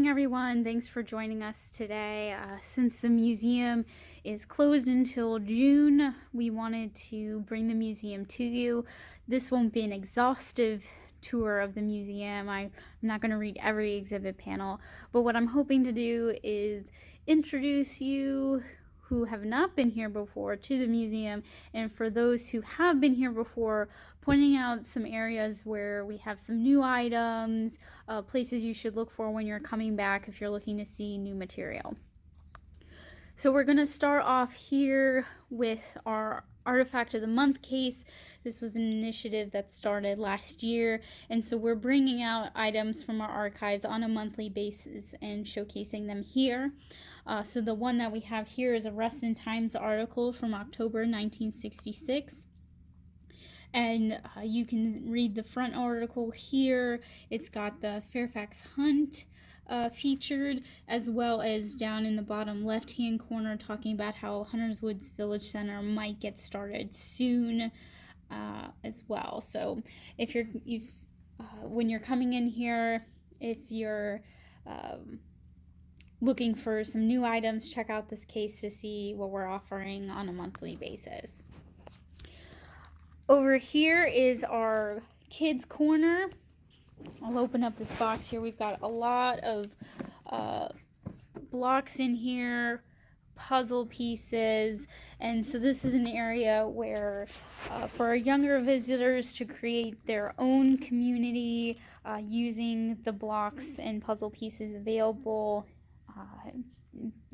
morning, everyone. Thanks for joining us today. Since the museum is closed until June, we wanted to bring the museum to you. This won't be an exhaustive tour of the museum. I'm not going to read every exhibit panel, but what I'm hoping to do is introduce you who have not been here before to the museum, and for those who have been here before, pointing out some areas where we have some new items, places you should look for when you're coming back if you're looking to see new material. So we're going to start off here with our Artifact of the Month case. This was an initiative that started last year, and so we're bringing out items from our archives on a monthly basis and showcasing them here. So the one that we have here is a Reston Times article from October 1966. And you can read the front article here. It's got the Fairfax Hunt featured, as well as down in the bottom left-hand corner talking about how Hunters Woods Village Center might get started soon as well. So when you're coming in here, if you're looking for some new items, check out this case to see what we're offering on a monthly basis. Over here is our kids corner. I'll open up this box here. We've got a lot of blocks in here, puzzle pieces, and so this is an area where for our younger visitors to create their own community using the blocks and puzzle pieces available,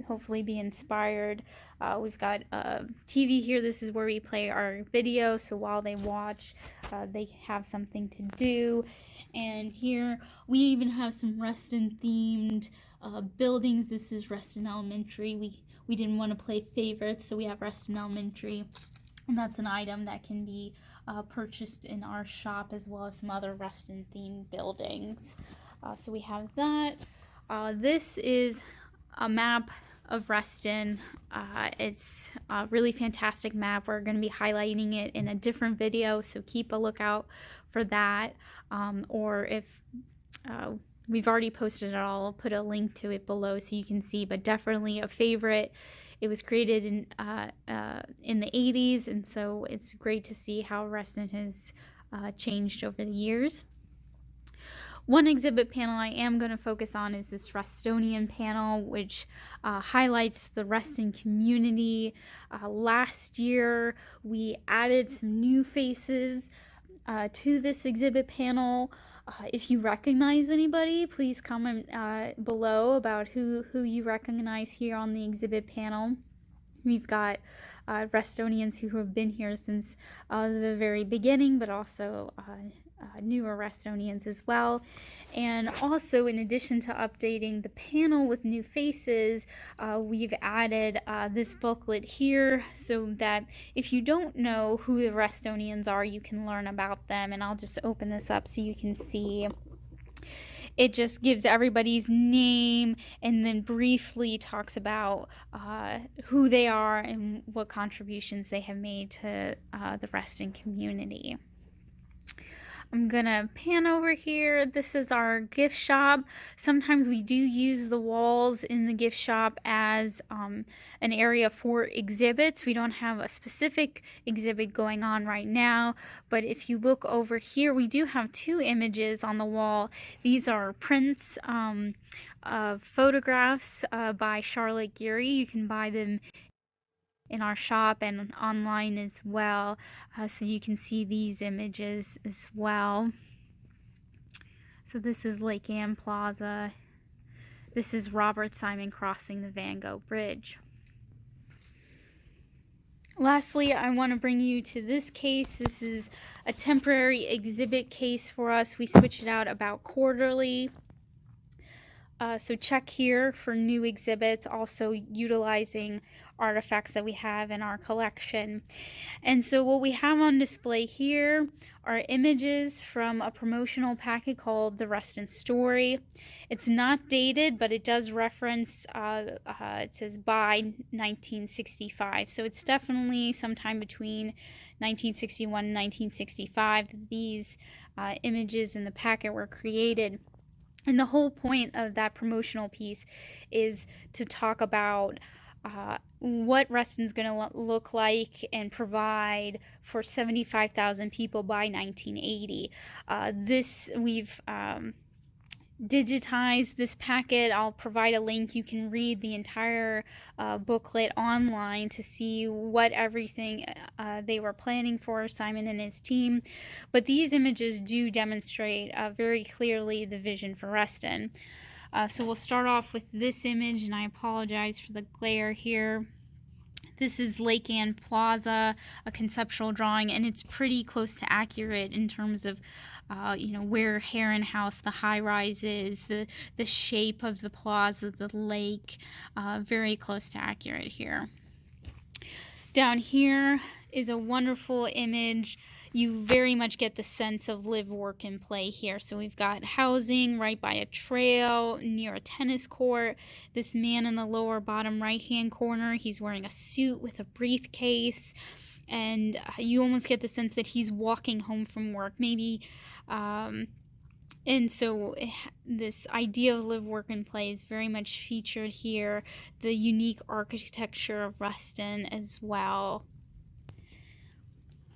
hopefully be inspired. We've got TV here. This is where we play our video, so while they watch, they have something to do. And here we even have some Reston themed buildings. This is Reston Elementary. We didn't want to play favorites, so we have Reston Elementary, and that's an item that can be purchased in our shop, as well as some other Reston themed buildings. So we have that. This is a map of Reston. It's a really fantastic map. We're going to be highlighting it in a different video, so keep a lookout for that. Or if we've already posted it, I'll put a link to it below so you can see, but definitely a favorite. It was created in the 80s, and so it's great to see how Reston has changed over the years. One exhibit panel I am going to focus on is this Restonian panel, which highlights the Reston community. Last year, we added some new faces to this exhibit panel. If you recognize anybody, please comment below about who you recognize here on the exhibit panel. We've got Restonians who have been here since the very beginning, but also newer Restonians as well. And also, in addition to updating the panel with new faces, we've added this booklet here so that if you don't know who the Restonians are, you can learn about them. And I'll just open this up so you can see. It just gives everybody's name and then briefly talks about who they are and what contributions they have made to the Reston community. I'm gonna pan over here. This is our gift shop. Sometimes we do use the walls in the gift shop as an area for exhibits. We don't have a specific exhibit going on right now, but if you look over here, we do have two images on the wall. These are prints of photographs by Charlotte Geary. You can buy them in our shop and online as well, so you can see these images as well. So this is Lake Ann Plaza. This is Robert Simon crossing the Van Gogh Bridge. Lastly, I want to bring you to this case. This is a temporary exhibit case for us. We switch it out about quarterly. So check here for new exhibits, also utilizing artifacts that we have in our collection. And so what we have on display here are images from a promotional packet called The Reston Story. It's not dated, but it does reference, it says by 1965. So it's definitely sometime between 1961 and 1965 that these images in the packet were created. And the whole point of that promotional piece is to talk about what Reston's going to look like and provide for 75,000 people by 1980. We've digitize this packet. I'll provide a link. You can read the entire booklet online to see what everything they were planning for, Simon and his team. But these images do demonstrate very clearly the vision for Reston. So we'll start off with this image, and I apologize for the glare here. This is Lake Ann Plaza, a conceptual drawing, and it's pretty close to accurate in terms of, where Heron House, the high-rise is, the shape of the plaza, the lake, very close to accurate here. Down here is a wonderful image. You very much get the sense of live, work, and play here. So we've got housing right by a trail near a tennis court. This man in the lower bottom right-hand corner, he's wearing a suit with a briefcase. And you almost get the sense that he's walking home from work, maybe. And so this idea of live, work, and play is very much featured here. The unique architecture of Reston as well.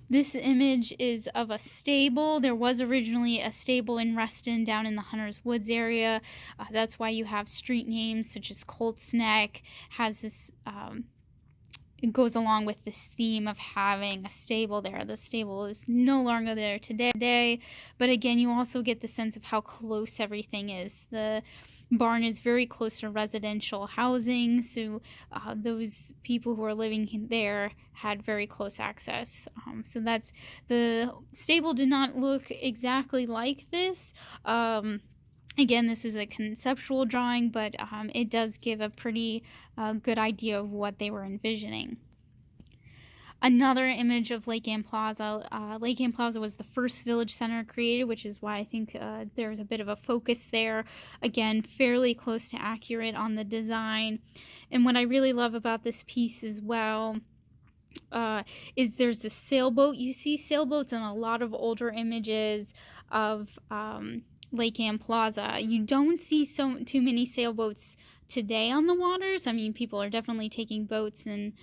This image is of a stable. There was originally a stable in Reston down in the Hunters Woods area. That's why you have street names such as Colt's Neck. Has this it goes along with this theme of having a stable there. The stable is no longer there today, but again, you also get the sense of how close everything is. The barn is very close to residential housing, so those people who are living there had very close access. So that's, the stable did not look exactly like this. Again, this is a conceptual drawing, but it does give a pretty good idea of what they were envisioning. Another image of Lake Ann Plaza. Lake Ann Plaza was the first village center created, which is why I think there's a bit of a focus there. Again, fairly close to accurate on the design. And what I really love about this piece as well is there's the sailboat. You see sailboats in a lot of older images of Lake Ann Plaza. You don't see too many sailboats today on the waters. I mean, people are definitely taking boats and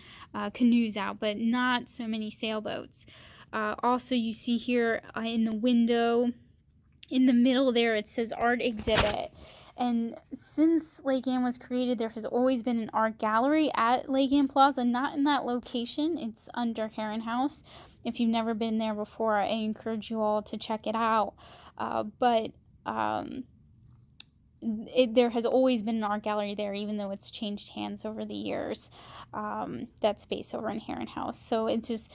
canoes out, but not so many sailboats. Also, you see here in the window, in the middle there, it says art exhibit. And since Lake Ann was created, there has always been an art gallery at Lake Ann Plaza, not in that location. It's under Heron House. If you've never been there before, I encourage you all to check it out. There has always been an art gallery there, even though it's changed hands over the years, that space over in Heron House. So it's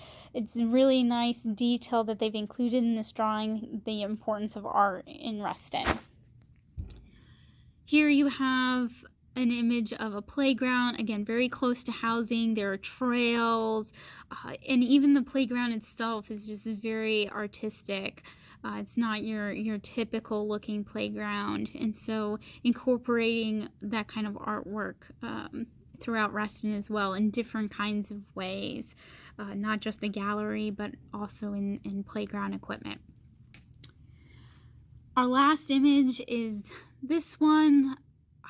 really nice detail that they've included in this drawing, the importance of art in Reston. Here you have an image of a playground, again, very close to housing. There are trails, and even the playground itself is just very artistic. It's not your typical looking playground, and so incorporating that kind of artwork throughout Reston as well in different kinds of ways, not just a gallery, but also in playground equipment. Our last image is this one.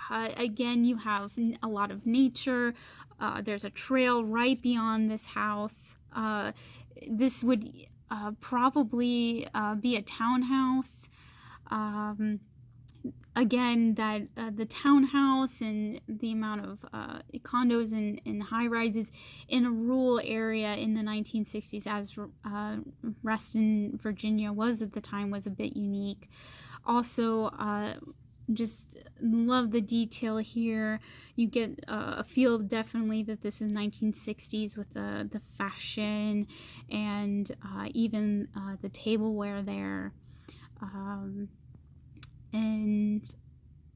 Again, you have a lot of nature. There's a trail right beyond this house. This would probably be a townhouse. Again, that the townhouse and the amount of condos and high-rises in a rural area in the 1960s, as Reston, Virginia was at the time, was a bit unique. Also, just love the detail here. You get a feel definitely that this is 1960s with the fashion and even the tableware there. And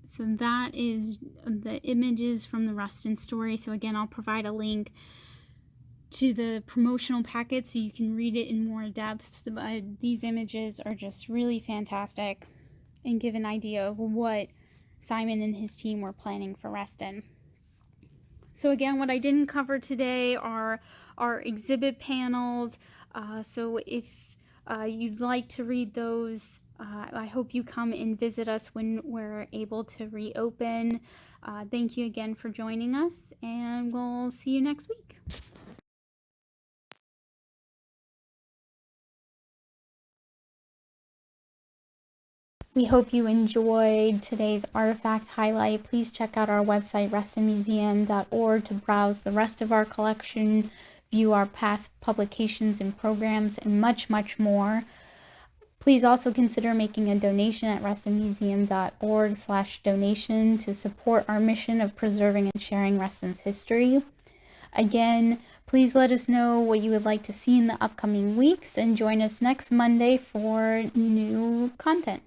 so that is the images from the Reston story. So again, I'll provide a link to the promotional packet so you can read it in more depth. These images are just really fantastic and give an idea of what Simon and his team were planning for Reston. So again, what I didn't cover today are our exhibit panels. So if you'd like to read those, I hope you come and visit us when we're able to reopen. Thank you again for joining us, and we'll see you next week. We hope you enjoyed today's artifact highlight. Please check out our website, restonmuseum.org, to browse the rest of our collection, view our past publications and programs, and much, much more. Please also consider making a donation at restonmuseum.org/donation to support our mission of preserving and sharing Reston's history. Again, please let us know what you would like to see in the upcoming weeks, and join us next Monday for new content.